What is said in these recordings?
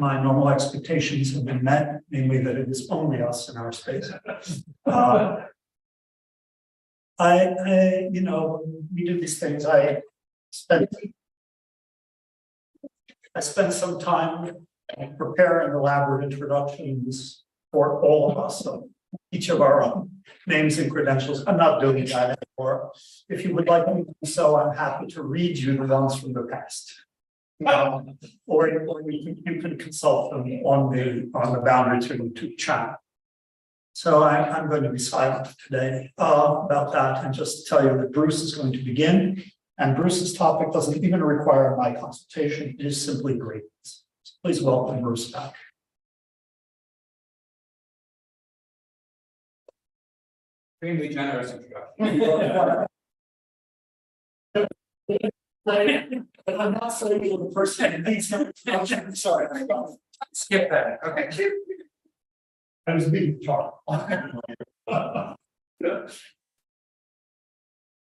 my normal expectations have been met, namely that it is only us in our space. We do these things. I spent some time preparing elaborate introductions for all of us, so each of our own names and credentials. I'm not doing that anymore. If you would like me to do so, I'm happy to read you the ones from the past. Or you can consult them on the Boundary to YouTube channel. So I'm going to be silent today about that and just tell you that Bruce is going to begin. And Bruce's topic doesn't even require my consultation. It is simply greatness. So please welcome Bruce back. Extremely generous introduction. I'm not saying you're the person who needs some introduction. Sorry. Skip that. Okay. I was being taught.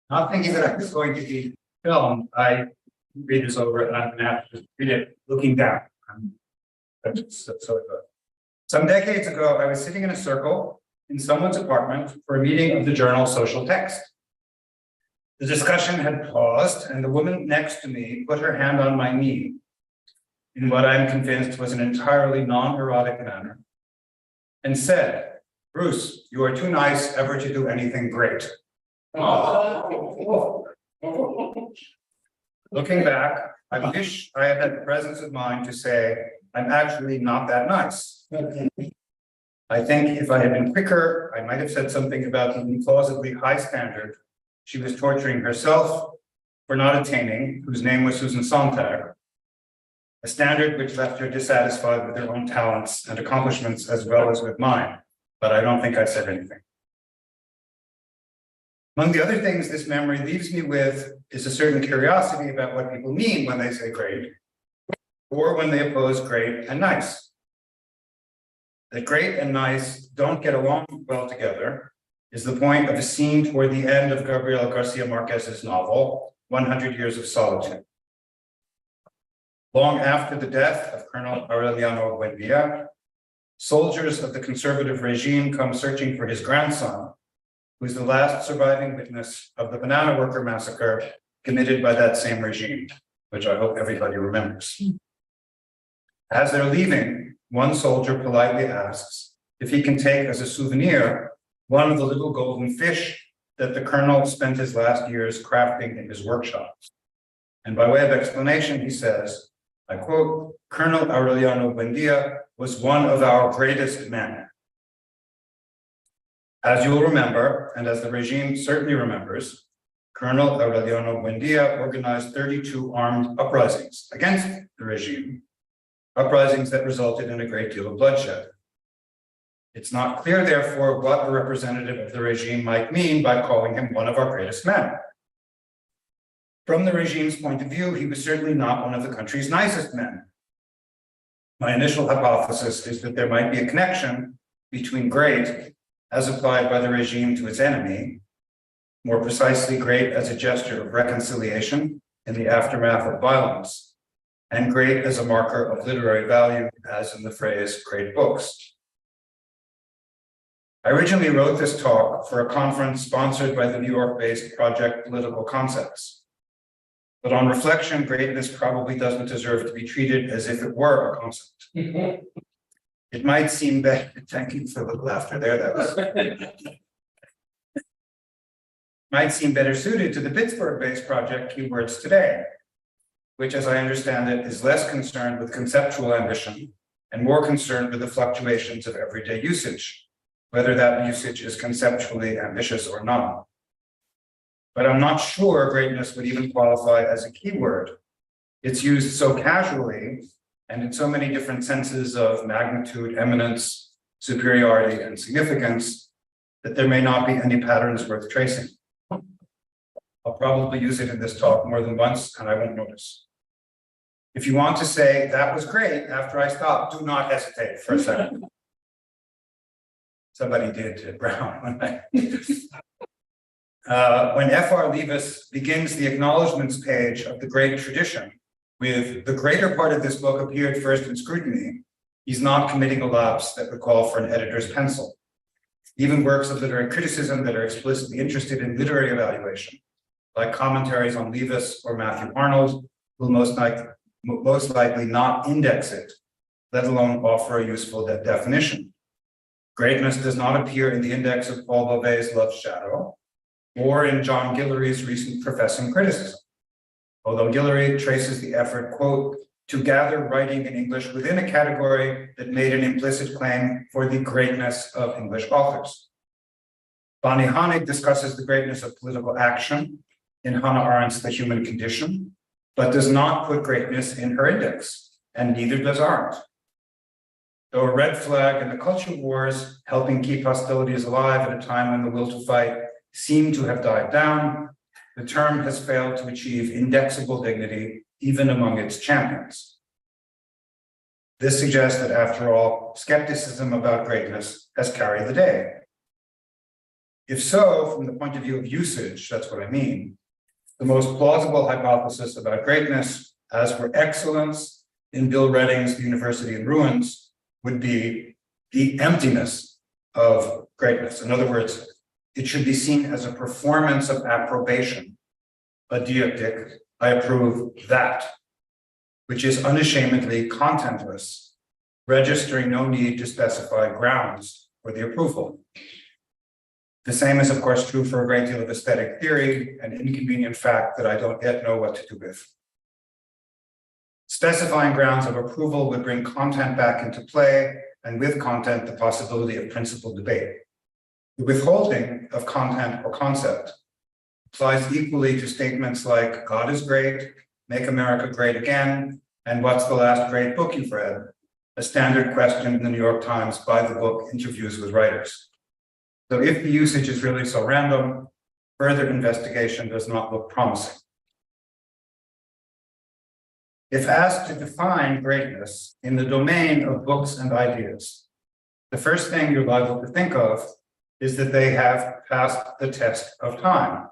Not thinking that I'm going to be filmed, I read this over and I'm going to have to just read it looking down. Some decades ago, I was sitting in a circle in someone's apartment for a meeting of the journal Social Text. The discussion had paused, and the woman next to me put her hand on my knee in what I'm convinced was an entirely non-erotic manner, and said, "Bruce, you are too nice ever to do anything great." Looking back, I wish I had the presence of mind to say, I'm actually not that nice. I think if I had been quicker, I might have said something about the implausibly high standard she was torturing herself for not attaining, whose name was Susan Sontag, a standard which left her dissatisfied with her own talents and accomplishments as well as with mine, but I don't think I said anything. Among the other things this memory leaves me with is a certain curiosity about what people mean when they say great, or when they oppose great and nice. That great and nice don't get along well together is the point of a scene toward the end of Gabriel Garcia Marquez's novel, 100 Years of Solitude. Long after the death of Colonel Aureliano Buendia, soldiers of the conservative regime come searching for his grandson, who is the last surviving witness of the banana worker massacre committed by that same regime, which I hope everybody remembers. As they're leaving, one soldier politely asks if he can take as a souvenir one of the little golden fish that the colonel spent his last years crafting in his workshop. And by way of explanation, he says, I quote, "Colonel Aureliano Buendia was one of our greatest men." As you will remember, and as the regime certainly remembers, Colonel Aureliano Buendia organized 32 armed uprisings against the regime, uprisings that resulted in a great deal of bloodshed. It's not clear, therefore, what a representative of the regime might mean by calling him one of our greatest men. From the regime's point of view, he was certainly not one of the country's nicest men. My initial hypothesis is that there might be a connection between great, as applied by the regime to its enemy, more precisely great as a gesture of reconciliation in the aftermath of violence, and great as a marker of literary value, as in the phrase great books. I originally wrote this talk for a conference sponsored by the New York-based Project Political Concepts. But on reflection, greatness probably doesn't deserve to be treated as if it were a concept. It might seem better, thank you for the laughter there, that was. Might seem better suited to the Pittsburgh-based project Keywords Today, which, as I understand it, is less concerned with conceptual ambition and more concerned with the fluctuations of everyday usage, whether that usage is conceptually ambitious or not. But I'm not sure greatness would even qualify as a keyword. It's used so casually and in so many different senses of magnitude, eminence, superiority, and significance that there may not be any patterns worth tracing. I'll probably use it in this talk more than once, and I won't notice. If you want to say that was great after I stop, do not hesitate for a second. Somebody did to Brown. When F.R. Leavis begins the acknowledgements page of the great tradition with the greater part of this book appeared first in scrutiny, He's not committing a lapse that would call for an editor's pencil. Even works of literary criticism that are explicitly interested in literary evaluation, like commentaries on Leavis or Matthew Arnold, will most likely not index it, let alone offer a useful definition. Greatness does not appear in the index of Paul Beauvais' Love's Shadow, or in John Guillory's recent Professing Criticism, although Guillory traces the effort, quote, to gather writing in English within a category that made an implicit claim for the greatness of English authors. Bonnie Honig discusses the greatness of political action in Hannah Arendt's The Human Condition, but does not put greatness in her index, and neither does Arendt. Though a red flag in the culture wars, helping keep hostilities alive at a time when the will to fight seemed to have died down, the term has failed to achieve indexable dignity even among its champions. This suggests that, after all, skepticism about greatness has carried the day. If so, from the point of view of usage, that's what I mean, the most plausible hypothesis about greatness, as for excellence in Bill Redding's The University in Ruins, would be the emptiness of greatness. In other words, it should be seen as a performance of approbation, a deictic, I approve that, which is unashamedly contentless, registering no need to specify grounds for the approval. The same is, of course, true for a great deal of aesthetic theory, an inconvenient fact that I don't yet know what to do with. Specifying grounds of approval would bring content back into play, and with content, the possibility of principled debate. The withholding of content or concept applies equally to statements like God is great, make America great again, and what's the last great book you've read? A standard question in the New York Times by the book Interviews with Writers. So if the usage is really so random, further investigation does not look promising. If asked to define greatness in the domain of books and ideas, the first thing you're liable to think of is that they have passed the test of time.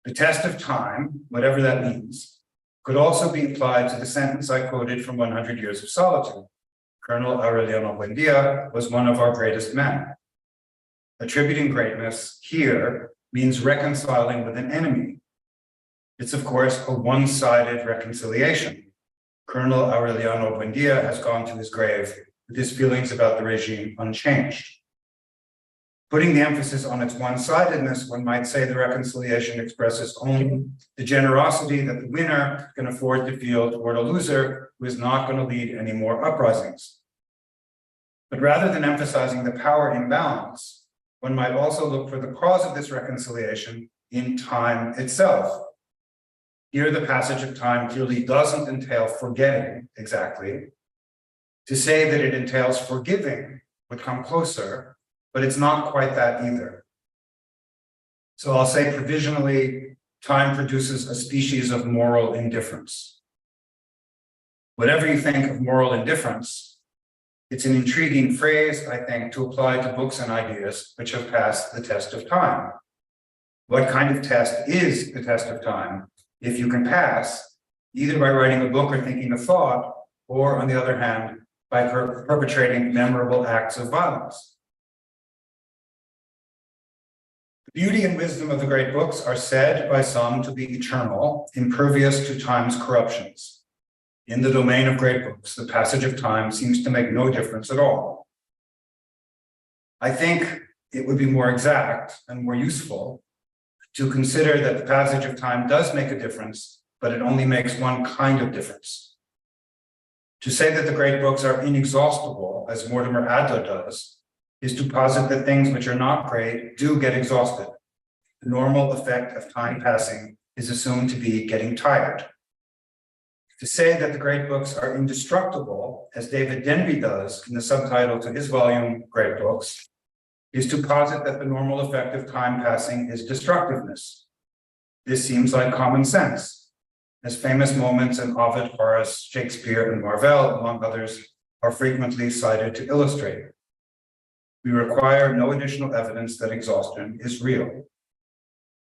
The test of time, whatever that means, could also be applied to the sentence I quoted from 100 Years of Solitude. Colonel Aureliano Buendia was one of our greatest men. Attributing greatness here means reconciling with an enemy. It's, of course, a one-sided reconciliation. Colonel Aureliano Buendia has gone to his grave with his feelings about the regime unchanged. Putting the emphasis on its one-sidedness, one might say the reconciliation expresses only the generosity that the winner can afford to feel toward a loser who is not going to lead any more uprisings. But rather than emphasizing the power imbalance, one might also look for the cause of this reconciliation in time itself. Here, the passage of time clearly doesn't entail forgetting exactly. To say that it entails forgiving would come closer, but it's not quite that either. So I'll say provisionally, time produces a species of moral indifference. Whatever you think of moral indifference, it's an intriguing phrase, I think, to apply to books and ideas which have passed the test of time. What kind of test is the test of time if you can pass, either by writing a book or thinking a thought, or on the other hand, by perpetrating memorable acts of violence? The beauty and wisdom of the great books are said by some to be eternal, impervious to time's corruptions. In the domain of great books, the passage of time seems to make no difference at all. I think it would be more exact and more useful to consider that the passage of time does make a difference, but it only makes one kind of difference. To say that the great books are inexhaustible, as Mortimer Adler does, is to posit that things which are not great do get exhausted. The normal effect of time passing is assumed to be getting tired. To say that the great books are indestructible, as David Denby does in the subtitle to his volume, Great Books, is to posit that the normal effect of time passing is destructiveness. This seems like common sense, as famous moments in Ovid, Horace, Shakespeare, and Marvell, among others, are frequently cited to illustrate. We require no additional evidence that exhaustion is real.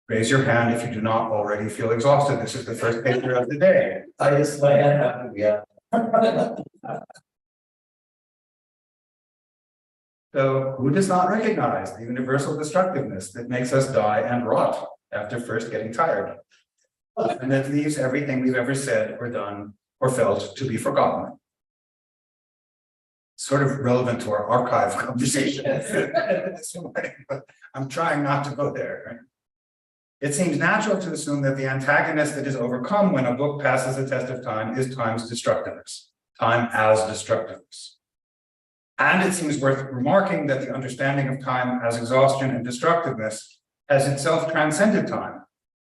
Raise your hand if you do not already feel exhausted. This is the first paper of the day. I just my hand up, yeah. though who does not recognize the universal destructiveness that makes us die and rot after first getting tired? And that leaves everything we've ever said or done or felt to be forgotten. Sort of relevant to our archive conversation. But I'm trying not to go there. Right? It seems natural to assume that the antagonist that is overcome when a book passes the test of time is time's destructiveness, time as destructiveness. And it seems worth remarking that the understanding of time as exhaustion and destructiveness has itself transcended time,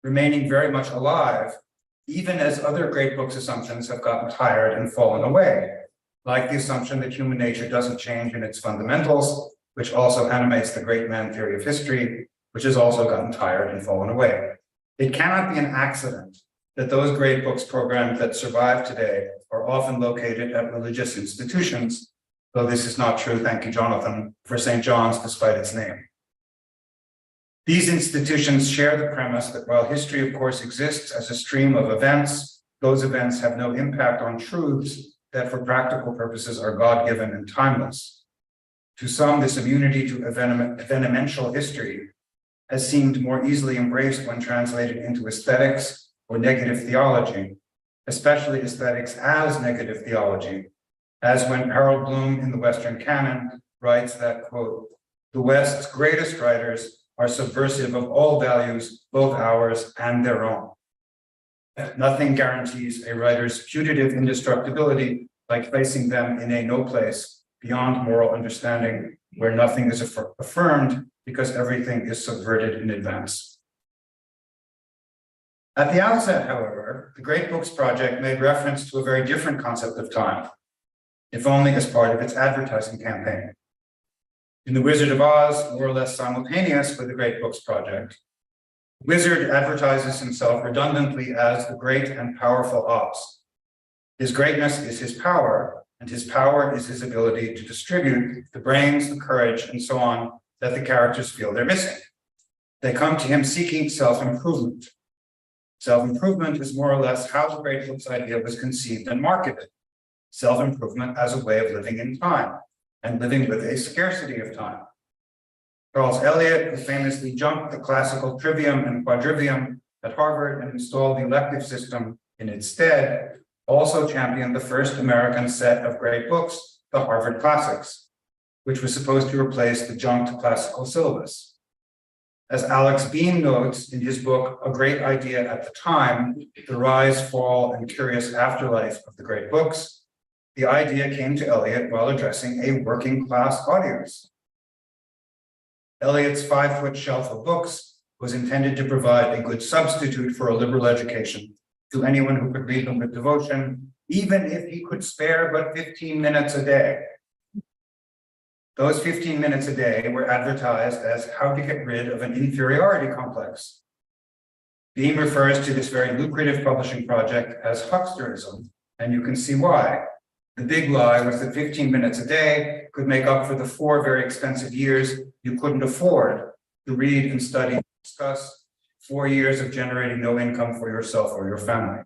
remaining very much alive, even as other great books' assumptions have gotten tired and fallen away, like the assumption that human nature doesn't change in its fundamentals, which also animates the great man theory of history, which has also gotten tired and fallen away. It cannot be an accident that those great books programs that survive today are often located at religious institutions, though this is not true, thank you, Jonathan, for St. John's, despite its name. These institutions share the premise that while history, of course, exists as a stream of events, those events have no impact on truths that for practical purposes are God-given and timeless. To some, this immunity to evenemential history has seemed more easily embraced when translated into aesthetics or negative theology, especially aesthetics as negative theology, as when Harold Bloom in the Western Canon writes that, quote, "The West's greatest writers are subversive of all values, both ours and their own. Nothing guarantees a writer's putative indestructibility by placing them in a no place beyond moral understanding, where nothing is affirmed because everything is subverted in advance." At the outset, however, the Great Books Project made reference to a very different concept of time, if only as part of its advertising campaign. In The Wizard of Oz, more or less simultaneous with the Great Books Project, Wizard advertises himself redundantly as the great and powerful Oz. His greatness is his power, and his power is his ability to distribute the brains, the courage, and so on that the characters feel they're missing. They come to him seeking self-improvement. Self-improvement is more or less how the Great Books idea was conceived and marketed. Self-improvement as a way of living in time and living with a scarcity of time. Charles Eliot, who famously jumped the classical trivium and quadrivium at Harvard and installed the elective system in its stead, also championed the first American set of great books, the Harvard Classics, which was supposed to replace the junked classical syllabus. As Alex Bean notes in his book, A Great Idea at the Time, The Rise, Fall, and Curious Afterlife of the Great Books, the idea came to Eliot while addressing a working class audience. Eliot's 5-foot shelf of books was intended to provide a good substitute for a liberal education to anyone who could read them with devotion, even if he could spare but 15 minutes a day. Those 15 minutes a day were advertised as how to get rid of an inferiority complex. Bean refers to this very lucrative publishing project as hucksterism, and you can see why. The big lie was that 15 minutes a day could make up for the 4 very expensive years you couldn't afford to read and study and discuss, 4 years of generating no income for yourself or your family.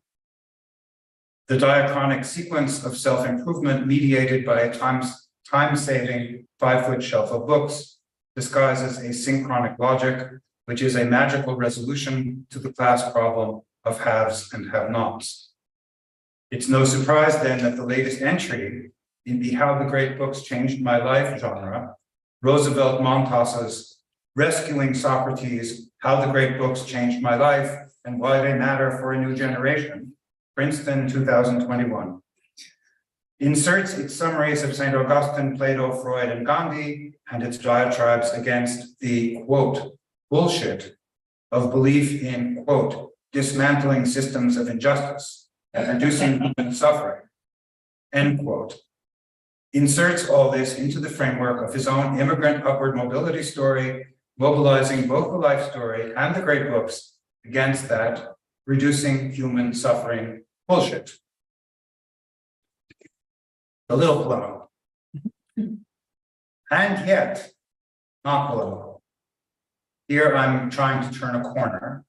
The diachronic sequence of self-improvement mediated by a time-saving 5-foot shelf of books disguises a synchronic logic, which is a magical resolution to the class problem of haves and have-nots. It's no surprise then that the latest entry in the How the Great Books Changed My Life genre, Roosevelt Montas's Rescuing Socrates, How the Great Books Changed My Life and Why They Matter for a New Generation, Princeton, 2021. Inserts its summaries of St. Augustine, Plato, Freud, and Gandhi, and its diatribes against the, quote, bullshit of belief in, quote, dismantling systems of injustice and reducing human suffering, end quote. Inserts all this into the framework of his own immigrant upward mobility story, mobilizing both the life story and the great books against that reducing human suffering bullshit. A little polemical. And yet, not polemical. Here I'm trying to turn a corner.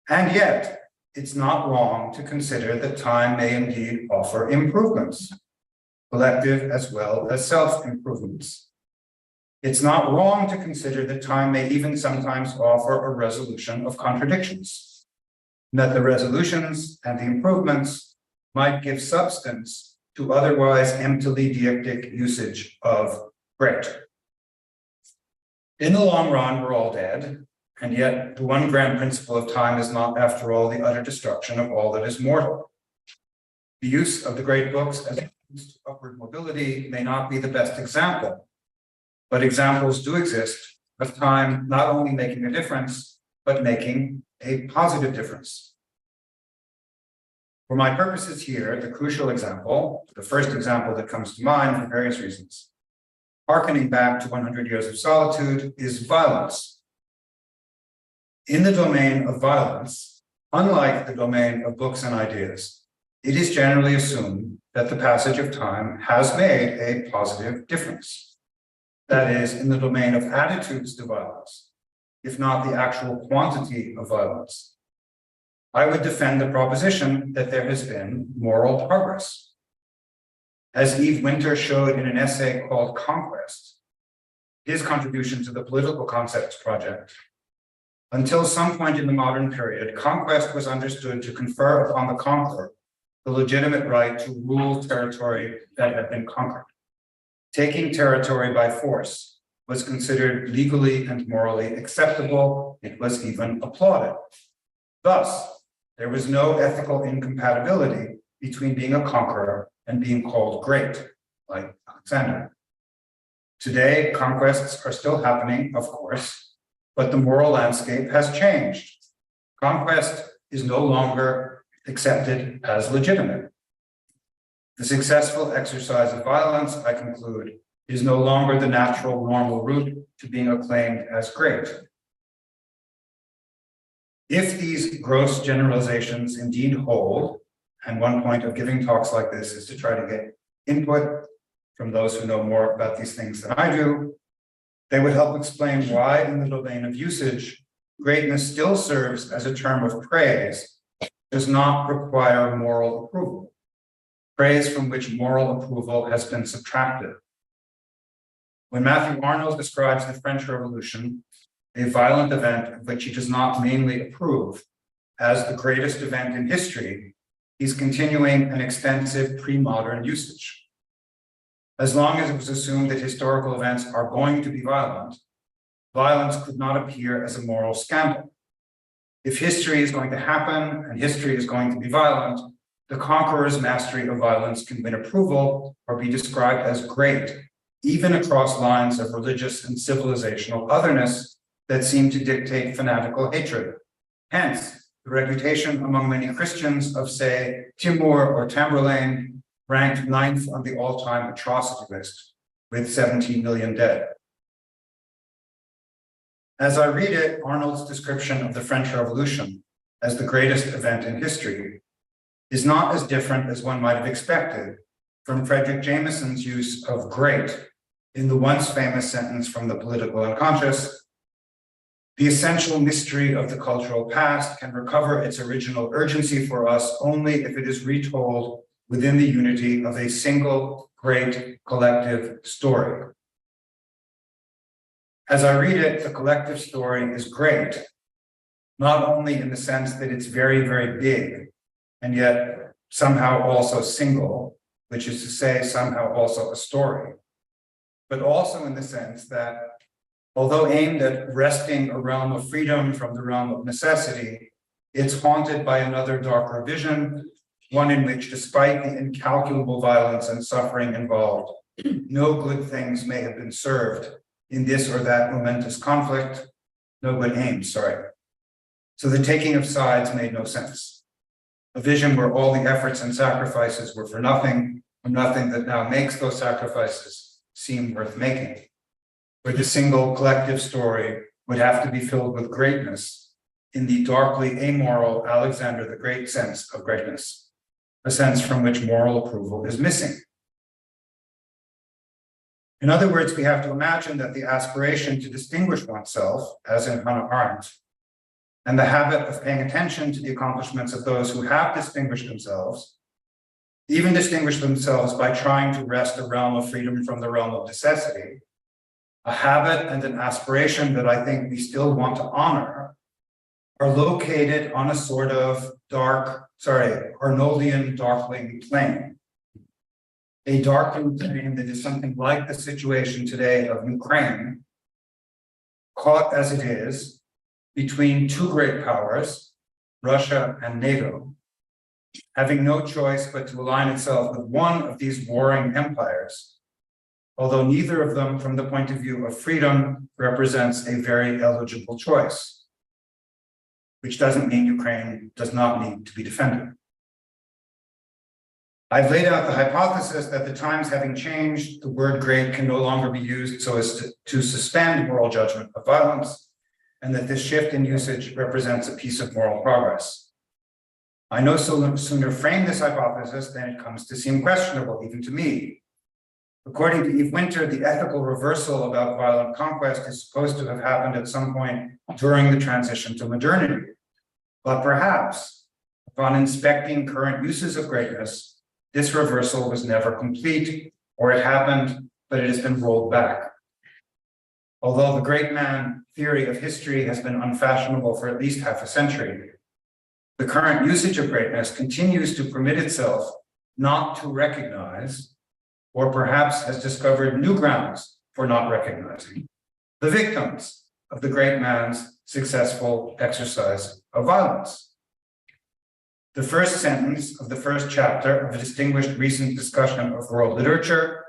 And yet, it's not wrong to consider that time may indeed offer improvements, collective as well as self-improvements. It's not wrong to consider that time may even sometimes offer a resolution of contradictions, and that the resolutions and the improvements might give substance to otherwise emptily deictic usage of great. In the long run, we're all dead, and yet the one grand principle of time is not, after all, the utter destruction of all that is mortal. The use of the great books as a means to upward mobility may not be the best example, but examples do exist of time not only making a difference, but making a positive difference. For my purposes here, the crucial example, the first example that comes to mind for various reasons, hearkening back to 100 Years of Solitude, is violence. In the domain of violence, unlike the domain of books and ideas, it is generally assumed that the passage of time has made a positive difference. That is, in the domain of attitudes to violence, if not the actual quantity of violence. I would defend the proposition that there has been moral progress. As Eve Winter showed in an essay called Conquest, his contribution to the Political Concepts Project, until some point in the modern period, conquest was understood to confer upon the conqueror the legitimate right to rule territory that had been conquered. Taking territory by force was considered legally and morally acceptable. It was even applauded. Thus, there was no ethical incompatibility between being a conqueror and being called great, like Alexander. Today, conquests are still happening, of course, but the moral landscape has changed. Conquest is no longer accepted as legitimate. The successful exercise of violence, I conclude, is no longer the natural, normal route to being acclaimed as great. If these gross generalizations indeed hold, and one point of giving talks like this is to try to get input from those who know more about these things than I do, they would help explain why, in the domain of usage, greatness still serves as a term of praise, does not require moral approval, praise from which moral approval has been subtracted. When Matthew Arnold describes the French Revolution, a violent event of which he does not mainly approve, as the greatest event in history, he's continuing an extensive pre-modern usage. As long as it was assumed that historical events are going to be violent, violence could not appear as a moral scandal. If history is going to happen and history is going to be violent, the conqueror's mastery of violence can win approval or be described as great, even across lines of religious and civilizational otherness that seem to dictate fanatical hatred. Hence, the reputation among many Christians of, say, Timur or Tamerlane ranked 9th on the all-time atrocity list, with 17 million dead. As I read it, Arnold's description of the French Revolution as the greatest event in history is not as different as one might have expected from Frederick Jameson's use of great in the once famous sentence from The Political Unconscious: "The essential mystery of the cultural past can recover its original urgency for us only if it is retold within the unity of a single great collective story." As I read it, the collective story is great, not only in the sense that it's very, very big, and yet somehow also single, which is to say somehow also a story, but also in the sense that although aimed at wresting a realm of freedom from the realm of necessity, it's haunted by another darker vision, one in which, despite the incalculable violence and suffering involved, no good things may have been served in this or that momentous conflict, no good aims, So the taking of sides made no sense. A vision where all the efforts and sacrifices were for nothing, or nothing that now makes those sacrifices seem worth making, where the single collective story would have to be filled with greatness in the darkly amoral Alexander the Great sense of greatness, a sense from which moral approval is missing. In other words, we have to imagine that the aspiration to distinguish oneself, as in Hannah Arendt, and the habit of paying attention to the accomplishments of those who have distinguished themselves, even distinguish themselves by trying to wrest a realm of freedom from the realm of necessity, a habit and an aspiration that I think we still want to honor, are located on a sort of Arnoldian darkling plane. A darkling plane that is something like the situation today of Ukraine, caught as it is between two great powers, Russia and NATO, having no choice but to align itself with one of these warring empires, although neither of them, from the point of view of freedom, represents a very eligible choice, which doesn't mean Ukraine does not need to be defended. I've laid out the hypothesis that the times having changed, the word great can no longer be used so as to suspend moral judgment of violence, and that this shift in usage represents a piece of moral progress. I no sooner frame this hypothesis than it comes to seem questionable, even to me. According to Eve Winter, the ethical reversal about violent conquest is supposed to have happened at some point during the transition to modernity. But perhaps, upon inspecting current uses of greatness, this reversal was never complete, or it happened, but it has been rolled back. Although the great man theory of history has been unfashionable for at least half a century, the current usage of greatness continues to permit itself not to recognize, or perhaps has discovered new grounds for not recognizing, the victims of the great man's successful exercise of violence. The first sentence of the first chapter of a distinguished recent discussion of world literature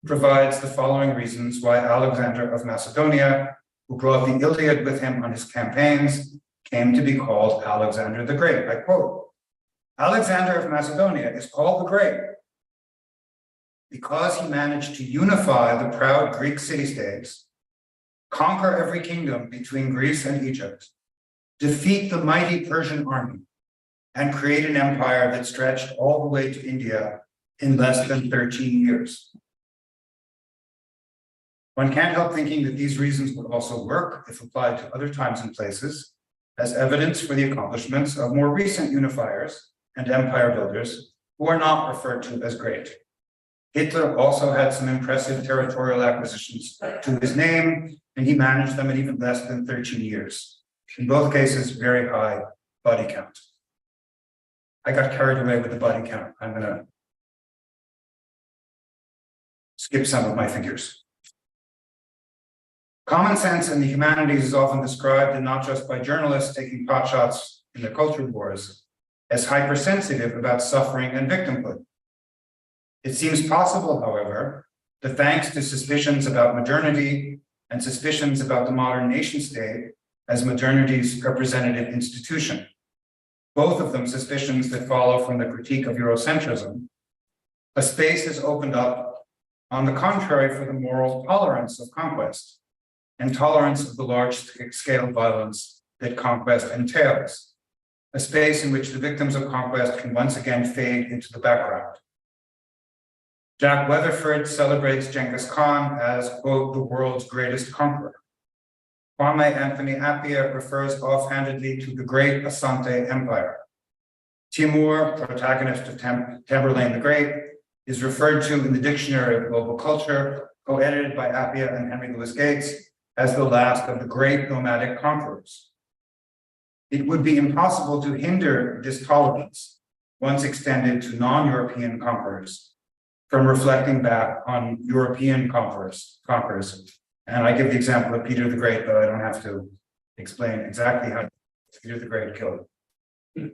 provides the following reasons why Alexander of Macedonia, who brought the Iliad with him on his campaigns, came to be called Alexander the Great. I quote, Alexander of Macedonia is called the Great because he managed to unify the proud Greek city-states, conquer every kingdom between Greece and Egypt, defeat the mighty Persian army, and create an empire that stretched all the way to India in less than 13 years. One can't help thinking that these reasons would also work if applied to other times and places, as evidence for the accomplishments of more recent unifiers and empire builders who are not referred to as great. Hitler also had some impressive territorial acquisitions to his name, and he managed them in even less than 13 years. In both cases, very high body count. I got carried away with the body count. I'm going to skip some of my figures. Common sense in the humanities is often described, and not just by journalists taking potshots in the culture wars, as hypersensitive about suffering and victimhood. It seems possible, however, that thanks to suspicions about modernity and suspicions about the modern nation state as modernity's representative institution, both of them suspicions that follow from the critique of Eurocentrism, a space has opened up, on the contrary, for the moral tolerance of conquest and tolerance of the large-scale violence that conquest entails, a space in which the victims of conquest can once again fade into the background. Jack Weatherford celebrates Genghis Khan as, quote, the world's greatest conqueror. Kwame Anthony Appiah refers offhandedly to the Great Asante Empire. Timur, protagonist of Tamerlane the Great, is referred to in the Dictionary of Global Culture, co-edited by Appiah and Henry Louis Gates, as the last of the great nomadic conquerors. It would be impossible to hinder this tolerance, once extended to non-European conquerors, from reflecting back on European conquerors. And I give the example of Peter the Great, but I don't have to explain exactly how Peter the Great killed. To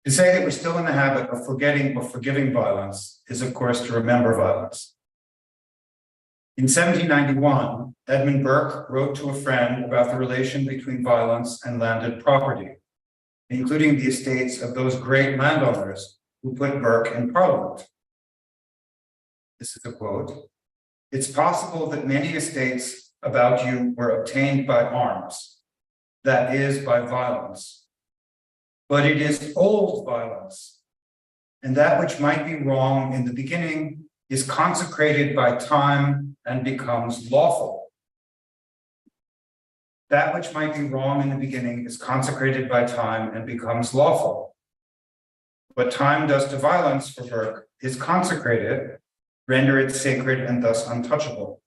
say that we're still in the habit of forgetting or forgiving violence is, of course, to remember violence. In 1791, Edmund Burke wrote to a friend about the relation between violence and landed property, including the estates of those great landowners who put Burke in Parliament. This is a quote. It's possible that many estates about you were obtained by arms, that is, by violence. But it is old violence, and that which might be wrong in the beginning is consecrated by time and becomes lawful. That which might be wrong in the beginning is consecrated by time and becomes lawful. What time does to violence for Burke is consecrated, render it sacred and thus untouchable.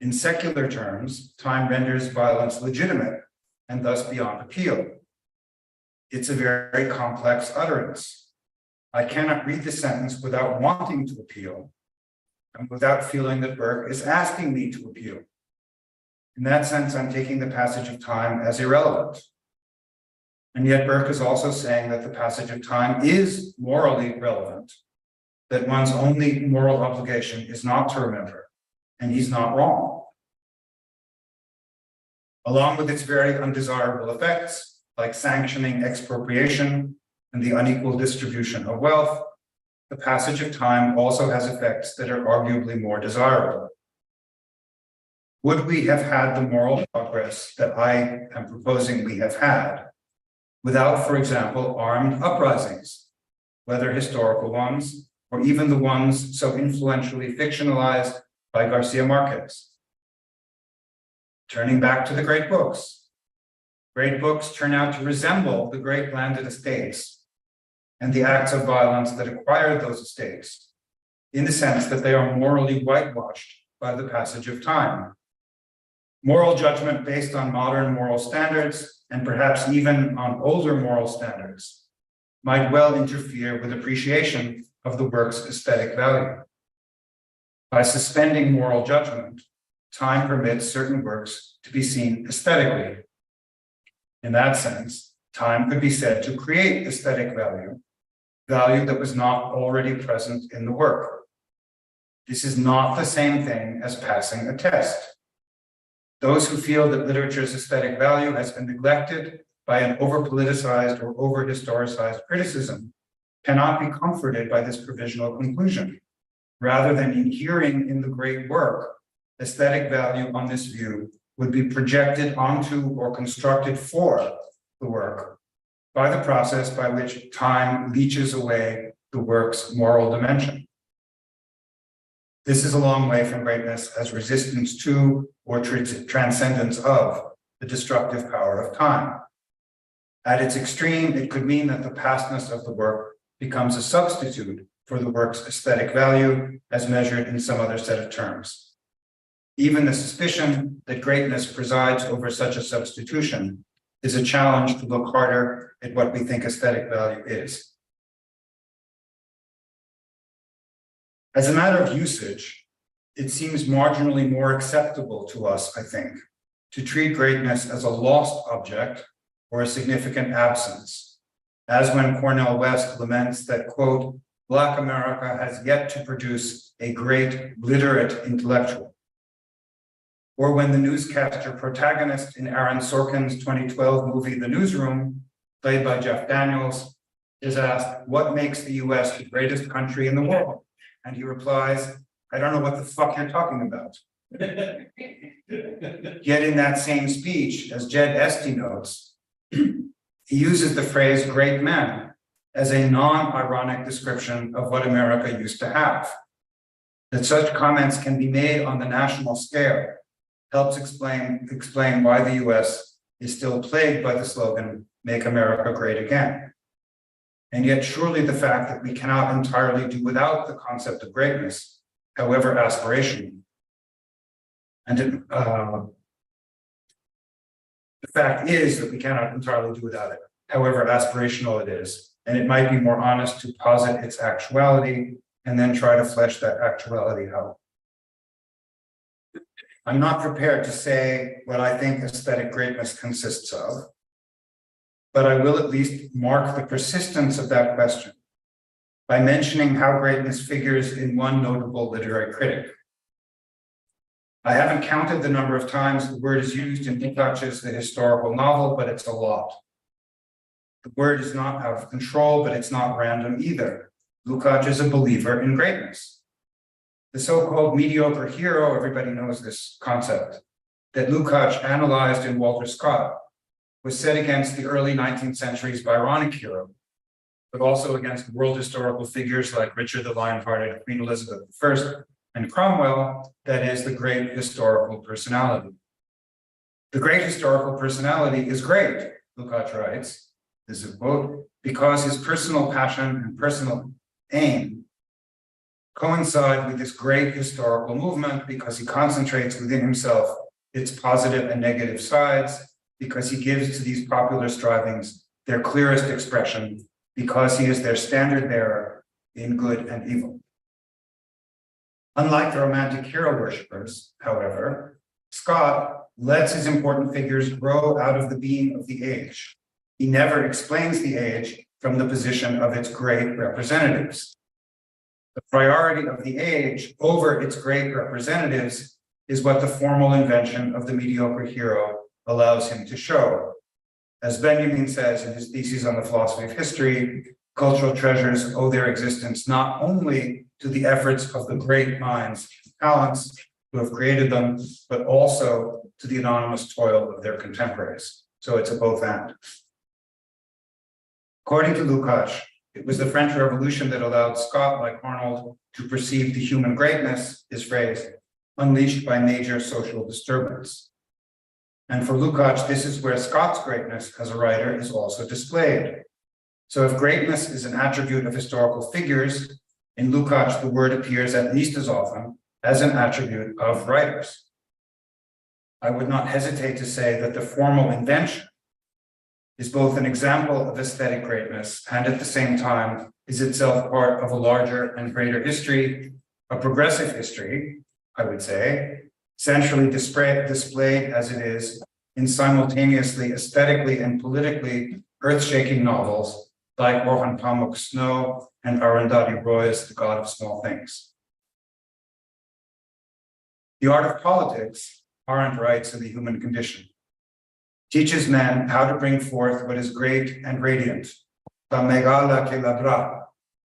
In secular terms, time renders violence legitimate and thus beyond appeal. It's a very complex utterance. I cannot read the sentence without wanting to appeal and without feeling that Burke is asking me to appeal. In that sense, I'm taking the passage of time as irrelevant. And yet Burke is also saying that the passage of time is morally relevant, that one's only moral obligation is not to remember, and he's not wrong. Along with its very undesirable effects, like sanctioning expropriation and the unequal distribution of wealth, the passage of time also has effects that are arguably more desirable. Would we have had the moral progress that I am proposing we have had without, for example, armed uprisings, whether historical ones or even the ones so influentially fictionalized by Garcia Marquez? Turning back to the great books turn out to resemble the great landed estates and the acts of violence that acquired those estates, in the sense that they are morally whitewashed by the passage of time. Moral judgment based on modern moral standards, and perhaps even on older moral standards, might well interfere with appreciation of the work's aesthetic value. By suspending moral judgment, time permits certain works to be seen aesthetically. In that sense, time could be said to create aesthetic value that was not already present in the work. This is not the same thing as passing a test. Those who feel that literature's aesthetic value has been neglected by an over-politicized or over-historicized criticism cannot be comforted by this provisional conclusion. Rather than inhering in the great work, aesthetic value on this view would be projected onto or constructed for the work by the process by which time leaches away the work's moral dimension. This is a long way from greatness as resistance to or transcendence of the destructive power of time. At its extreme, it could mean that the pastness of the work becomes a substitute for the work's aesthetic value as measured in some other set of terms. Even the suspicion that greatness presides over such a substitution is a challenge to look harder at what we think aesthetic value is. As a matter of usage, it seems marginally more acceptable to us, I think, to treat greatness as a lost object or a significant absence, as when Cornel West laments that, quote, Black America has yet to produce a great literate intellectual. Or when the newscaster protagonist in Aaron Sorkin's 2012 movie, The Newsroom, played by Jeff Daniels, is asked, what makes the US the greatest country in the world? And he replies, I don't know what the fuck you're talking about. Yet in that same speech, as Jed Esty notes, he uses the phrase great men as a non-ironic description of what America used to have. That such comments can be made on the national scale helps explain why the US is still plagued by the slogan, Make America Great Again. And yet surely the fact that we cannot entirely do without the concept of greatness, however aspirational, and the fact is that we cannot entirely do without it, however aspirational it is, and it might be more honest to posit its actuality and then try to flesh that actuality out. I'm not prepared to say what I think aesthetic greatness consists of, but I will at least mark the persistence of that question by mentioning how greatness figures in one notable literary critic. I haven't counted the number of times the word is used in Lukács's The Historical Novel, but it's a lot. The word is not out of control, but it's not random either. Lukács is a believer in greatness. The so-called mediocre hero, everybody knows this concept, that Lukács analyzed in Walter Scott, was set against the early 19th century's Byronic hero, but also against world historical figures like Richard the Lionhearted, Queen Elizabeth I, and Cromwell, that is, the great historical personality. The great historical personality is great, Lukács writes, this is a quote, because his personal passion and personal aim coincide with this great historical movement because he concentrates within himself its positive and negative sides, because he gives to these popular strivings their clearest expression, because he is their standard bearer in good and evil. Unlike the romantic hero worshippers, however, Scott lets his important figures grow out of the being of the age. He never explains the age from the position of its great representatives. The priority of the age over its great representatives is what the formal invention of the mediocre hero allows him to show. As Benjamin says in his thesis on the philosophy of history, cultural treasures owe their existence not only to the efforts of the great minds and talents who have created them, but also to the anonymous toil of their contemporaries. So it's a both and. According to Lukács, it was the French Revolution that allowed Scott, like Arnold, to perceive the human greatness, his phrase, unleashed by major social disturbance. And for Lukács, this is where Scott's greatness as a writer is also displayed. So if greatness is an attribute of historical figures, in Lukács, the word appears at least as often as an attribute of writers. I would not hesitate to say that the formal invention is both an example of aesthetic greatness and at the same time is itself part of a larger and greater history, a progressive history, I would say, centrally displayed as it is in simultaneously aesthetically and politically earth-shaking novels like Orhan Pamuk's Snow and Arundhati Roy's The God of Small Things. The Art of Politics, Arendt writes in The Human Condition, teaches men how to bring forth what is great and radiant, ta megala ke labra,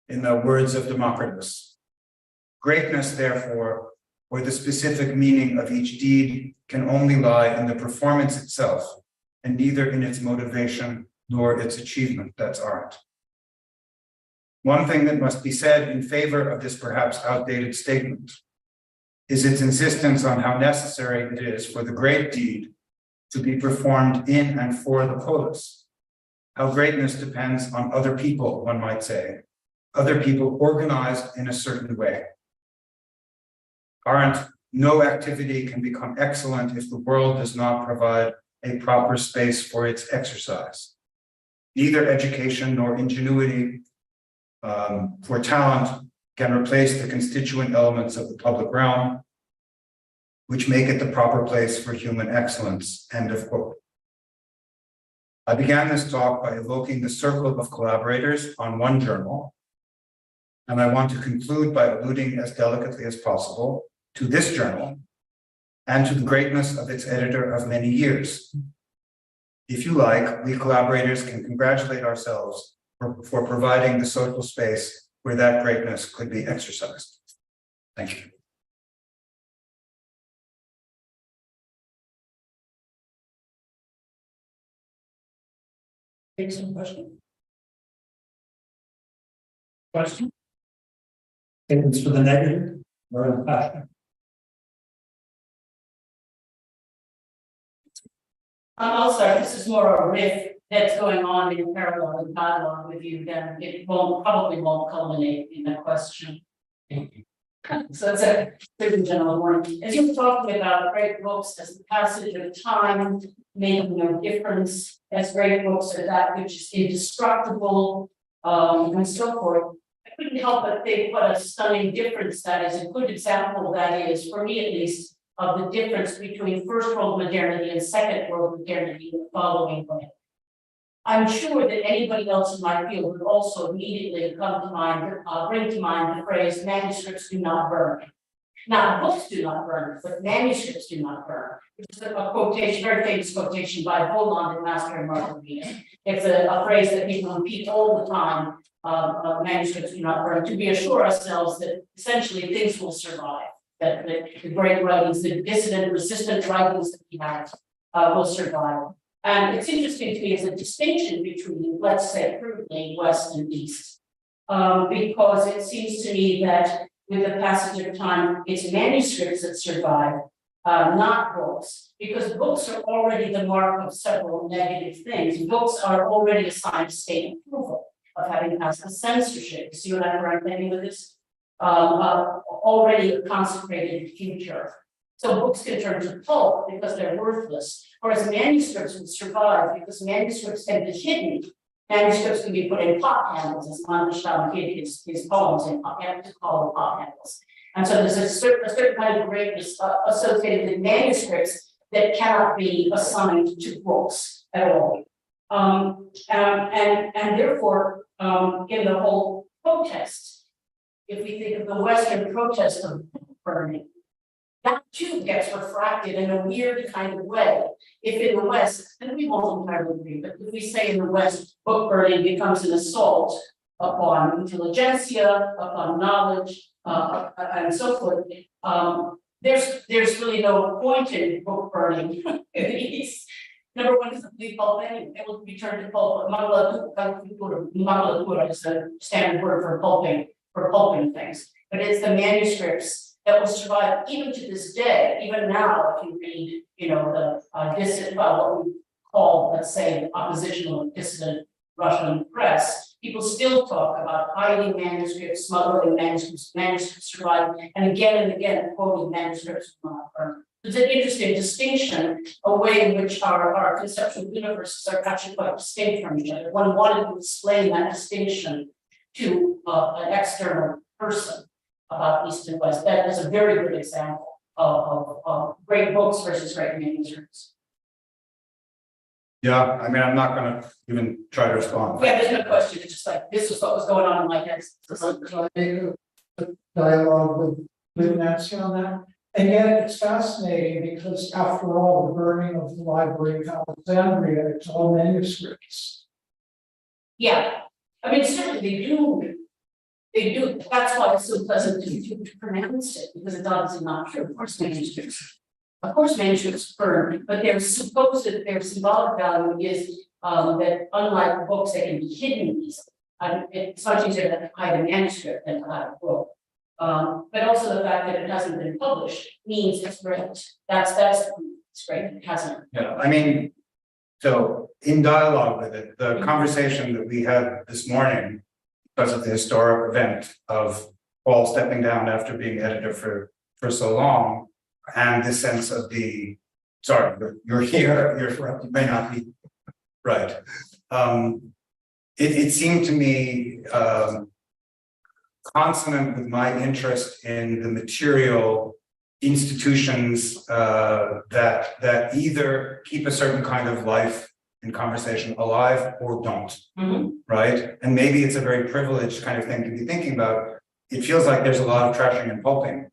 in the words of Democritus. Greatness, therefore, or the specific meaning of each deed can only lie in the performance itself, and neither in its motivation nor its achievement. That's art. One thing that must be said in favor of this perhaps outdated statement is its insistence on how necessary it is for the great deed to be performed in and for the polis. How greatness depends on other people, one might say, other people organized in a certain way. Arendt, no activity can become excellent if the world does not provide a proper space for its exercise. Neither education nor ingenuity for talent can replace the constituent elements of the public realm, which make it the proper place for human excellence, end of quote. I began this talk by evoking the circle of collaborators on one journal, and I want to conclude by alluding as delicately as possible to this journal and to the greatness of its editor of many years. If you like, we collaborators can congratulate ourselves for providing the social space where that greatness could be exercised. Thank you. Take some questions. Question? Statements for the negative or the passion? I'll start. This is more a riff that's going on in parallel and dialogue with you. Then it probably won't culminate in a question. So it's a pretty general warning. As you were talking about great books as the passage of time making no difference, as great books are that which is indestructible, and so forth. I couldn't help but think what a stunning difference that is. A good example that is, for me at least, of the difference between first world modernity and second world modernity in the following way. I'm sure that anybody else in my field would also immediately come to mind, bring to mind the phrase manuscripts do not burn. Not books do not burn, but manuscripts do not burn. It's a quotation, very famous quotation by Voland in Master and Margarita. It's a phrase that people repeat all the time, manuscripts do not burn, to reassure ourselves that essentially things will survive. That the great writings, the dissident, resistant writings that we have will survive. And it's interesting to me as a distinction between, let's say, crudely, West and East, because it seems to me that with the passage of time, it's manuscripts that survive, not books, because books are already the mark of several negative things. Books are already assigned state approval of having passed the censorship. See what I'm thinking with this? already a consecrated future. So books can turn to pulp because they're worthless, whereas manuscripts would survive because manuscripts can be hidden. Manuscripts can be put in pot handles, as Mandelstam hid his poems in pot, you have to call them pot handles. And so there's a certain kind of greatness associated with manuscripts that cannot be assigned to books at all. And therefore, in the whole protest, if we think of the Western protest of book burning, that too gets refracted in a weird kind of way. If in the West, and we won't entirely agree, but if we say in the West, book burning becomes an assault upon intelligentsia, upon knowledge, and so forth, there's really no point in book burning. Number one, because the pulp anyway, it will be turned to pulp. Makulatura is the standard word for pulping things. But it's the manuscripts that will survive even to this day. Even now, if you read, the dissident, what we call, let's say, oppositional dissident Russian press, people still talk about hiding manuscripts, smuggling manuscripts survive, and again quoting manuscripts from burned. It's an interesting distinction, a way in which our conceptual universes are actually quite distinct from each other. One wanted to explain that distinction to an external person about East and West. That is a very good example of great books versus great manuscripts. Yeah, I mean, I'm not gonna even try to respond. Yeah, there's no question. It's just like this is what was going on in my head. Dialogue with Nancy on that. And yet it's fascinating because after all, the burning of the Library of Alexandria, it's all manuscripts. Yeah, I mean, certainly they do, that's why it's so pleasant to pronounce it, because it's obviously not true. Of course manuscripts burn, but their symbolic value is that unlike books, they can be hidden easily. It's much easier to hide a manuscript than to hide a book. But also the fact that it hasn't been published means it's great. That's it's great. It hasn't. Yeah, I mean, so in dialogue with it, the conversation that we had this morning, because of the historic event of Paul stepping down after being editor for so long, and the sense of you're here, you may not be right. It seemed to me consonant with my interest in the material institutions that either keep a certain kind of life and conversation alive or don't, right? And maybe it's a very privileged kind of thing to be thinking about. It feels like there's a lot of trashing and pulping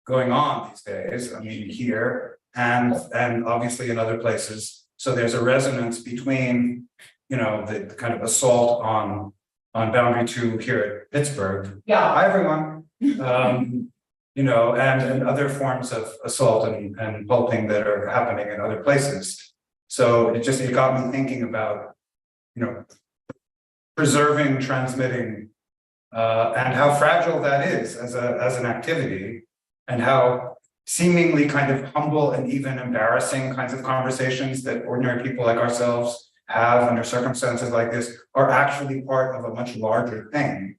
going on these days. I mean, here and obviously in other places. So there's a resonance between, the kind of assault on Boundary 2 here at Pittsburgh. Yeah. Hi, everyone. And other forms of assault and pulping that are happening in other places. So it got me thinking about, preserving, transmitting, and how fragile that is as an activity, and how seemingly kind of humble and even embarrassing kinds of conversations that ordinary people like ourselves have under circumstances like this are actually part of a much larger thing.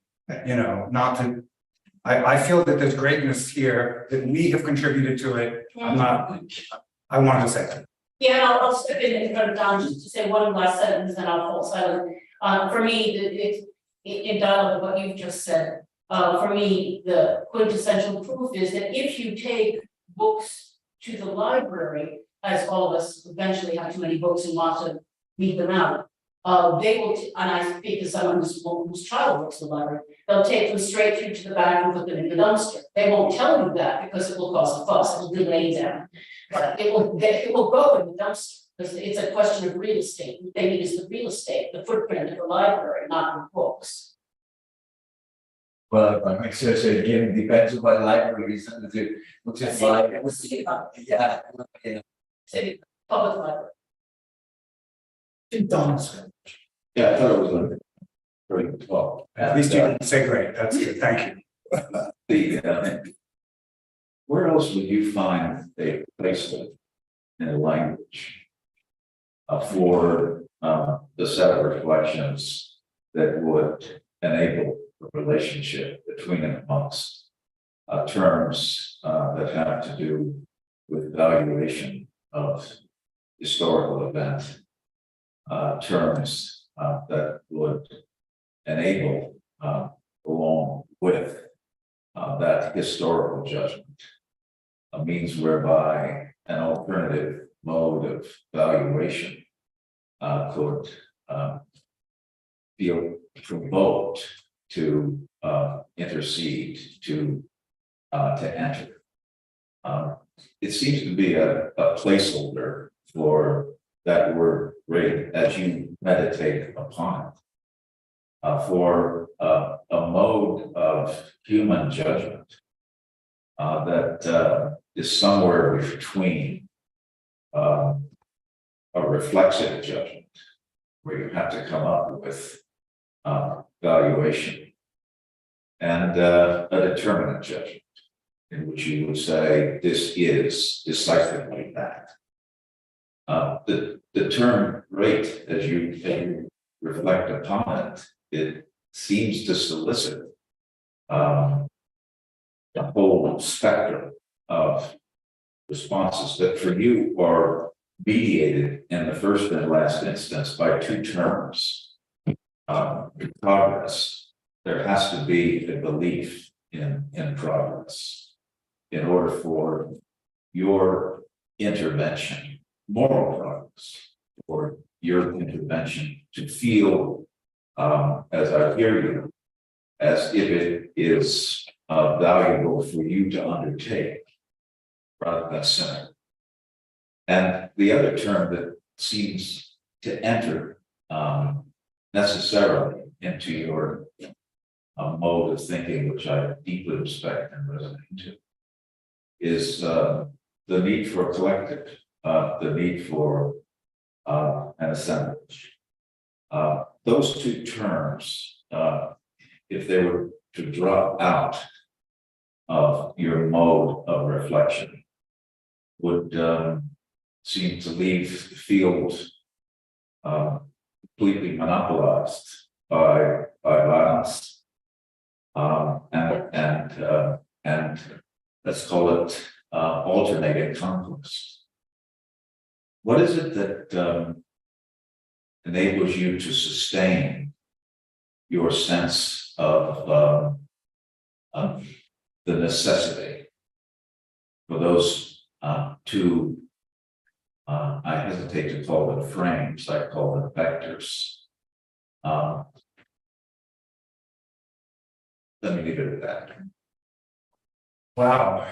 I feel that there's greatness here, that we have contributed to it. I wanted to say that. Yeah, and I'll step in front of Don just to say one last sentence, then I'll fall silent. For me, it's in dialogue with what you've just said. For me, the quintessential proof is that if you take books to the library, as all of us eventually have too many books and want to read them out, they will, and I speak as someone whose child works in the library, they'll take them straight through to the back and put them in the dumpster. They won't tell you that because it will cause a fuss, it will delay them. But it will go in the dumpster because it's a question of real estate. What they need is the real estate, the footprint of the library, not the books. Well, if I make sure, again, it depends on what library is, which is like, yeah. City, public library. Don's. Yeah, I thought it was like, great, well. At least you didn't say great, that's good, thank you. Where else would you find a placement in a language for the set of reflections that would enable the relationship between and amongst terms that have to do with valuation of historical event, terms that would enable, along with that historical judgment, a means whereby an alternative mode of valuation could feel provoked to intercede, to enter. It seems to be a placeholder for that word rate as you meditate upon it, for a mode of human judgment that is somewhere between a reflexive judgment, where you have to come up with valuation, and a determinate judgment, in which you would say this is decisively that. The term rate, as you reflect upon it, it seems to solicit a whole spectrum of responses that for you are mediated in the first and last instance by two terms. Progress. There has to be a belief in progress in order for your intervention, moral progress, or your intervention to feel, as I hear you, as if it is valuable for you to undertake rather than cynical. And the other term that seems to enter necessarily into your mode of thinking, which I deeply respect and resonate to, is the need for a collective, the need for an assemblage. Those two terms, if they were to drop out of your mode of reflection, would seem to leave the field completely monopolized by violence, and let's call it alternating conquest. What is it that enables you to sustain your sense of the necessity for those two? I hesitate to call them frames, I call them vectors. Let me leave it at that. Wow.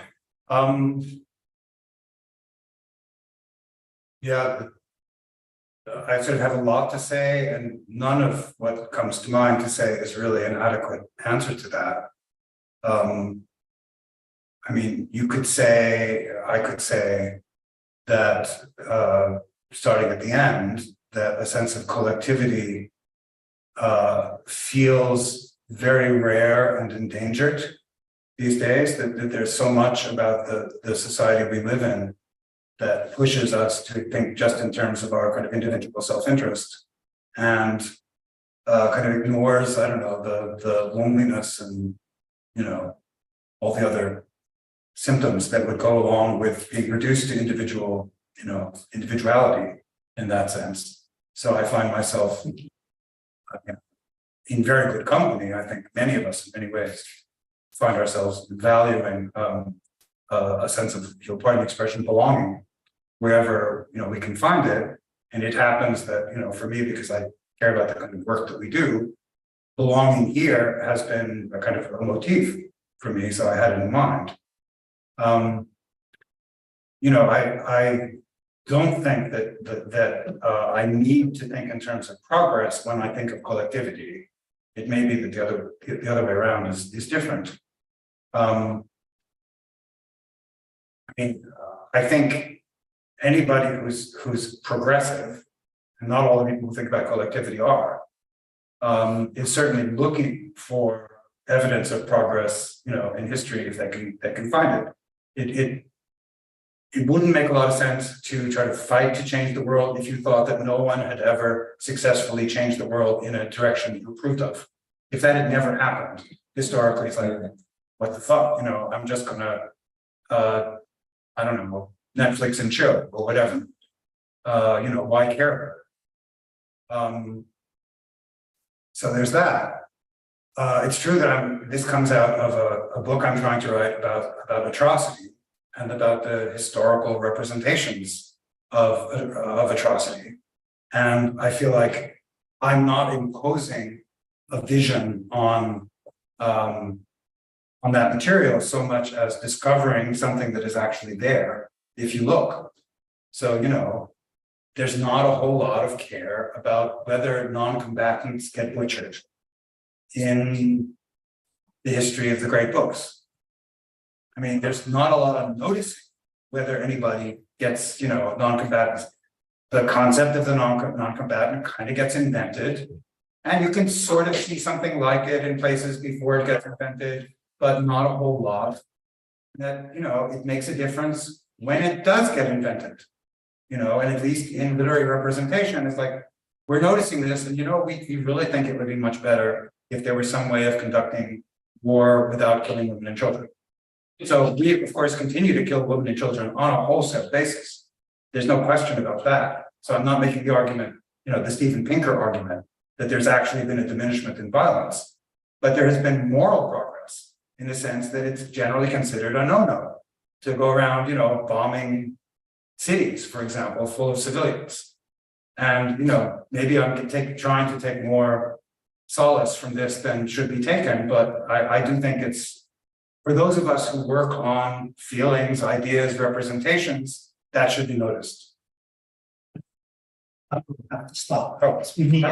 Yeah, I sort of have a lot to say, and none of what comes to mind to say is really an adequate answer to that. I mean, you could say, I could say that starting at the end, that a sense of collectivity feels very rare and endangered these days, that there's so much about the society we live in that pushes us to think just in terms of our kind of individual self-interest, and kind of ignores, I don't know, the loneliness and, you know, all the other symptoms that would go along with being reduced to individual, you know, individuality in that sense. So I find myself in very good company. I think many of us in many ways find ourselves valuing a sense of, if you'll pardon the expression, belonging wherever, you know, we can find it. And it happens that, you know, for me, because I care about the kind of work that we do, belonging here has been a kind of a motif for me, so I had it in mind. You know, I don't think that I need to think in terms of progress when I think of collectivity. It may be that the other way around is different. I mean, I think anybody who's progressive, and not all the people who think about collectivity are, is certainly looking for evidence of progress, you know, in history if they can find it. It wouldn't make a lot of sense to try to fight to change the world if you thought that no one had ever successfully changed the world in a direction you approved of. If that had never happened, historically, it's like, what the fuck, you know, I'm just gonna, I don't know, Netflix and chill or whatever. You know, why care? So there's that. It's true that this comes out of a book I'm trying to write about atrocity and about the historical representations of atrocity. And I feel like I'm not imposing a vision on that material so much as discovering something that is actually there if you look. So, you know, there's not a whole lot of care about whether non-combatants get butchered in the history of the great books. I mean, there's not a lot of noticing whether anybody gets, you know, non-combatants. The concept of the non-combatant kind of gets invented, and you can sort of see something like it in places before it gets invented, but not a whole lot. That, you know, it makes a difference when it does get invented, you know, and at least in literary representation, it's like, we're noticing this, and you know, we really think it would be much better if there was some way of conducting war without killing women and children. So we, of course, continue to kill women and children on a wholesale basis. There's no question about that. So I'm not making the argument, you know, the Steven Pinker argument, that there's actually been a diminishment in violence, but there has been moral progress in the sense that it's generally considered a no-no to go around, you know, bombing cities, for example, full of civilians. And, you know, maybe I'm trying to take more solace from this than should be taken, but I do think it's, for those of us who work on feelings, ideas, representations, that should be noticed. I have to stop. Oh, We need.